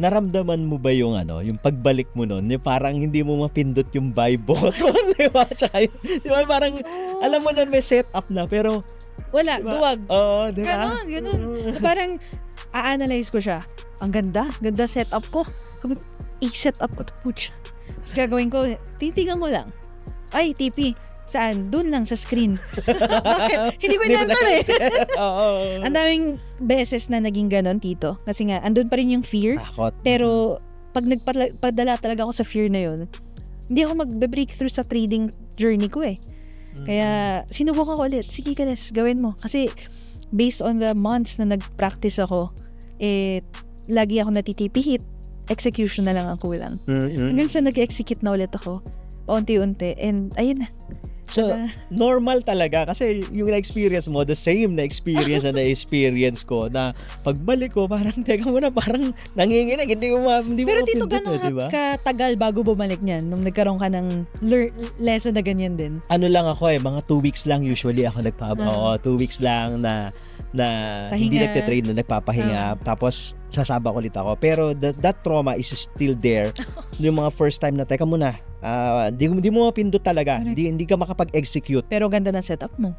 naramdaman mo ba yung yung pagbalik mo nun, yung parang hindi mo mapindot yung buy button, di ba? Tsaka di ba parang, alam mo na may setup na, pero, Wala, diba? duwag. Oo, di ba? Ganon. So, parang, a-analyze ko siya. Ang ganda setup ko. I-setup ko to, putya. Tapos gagawin ko, titigan ko lang. Ay, TP. Saan? Doon lang sa screen. Bakit? Hindi ko inantar eh. Oo. Ang daming beses na naging ganon, Tito. Kasi nga, andun pa rin yung fear. Takot. Pero, pag nagpadala talaga ako sa fear na yun, hindi ako mag-breakthrough sa trading journey ko eh. Kaya, sinubukan ko ulit. Sige, Kanes, gawin mo. Kasi, based on the months na nag-practice ako, lagi ako natitipihit. Execution na lang ang kulang. Hanggang sa nag-execute na ulit ako, paunti-unti. And, ayun na. So, normal talaga kasi yung na-experience mo, the same na experience na na-experience ko na pagbalik ko, parang, teka muna, parang nanginginig, hindi mo Pero dito mapindot, gano'n diba? katagal bago bumalik niyan nung nagkaroon ka ng lesson na ganyan din? Ano lang ako mga 2 weeks lang usually ako Oo, 2 weeks lang na hindi Pahinga. nagte-trade na nagpapahinga. Tapos, sasabak ulit ako. Pero that trauma is still there. Yung mga first time na, teka muna, hindi mo mapindot talaga. Hindi ka makapag-execute. Pero ganda ng setup mo.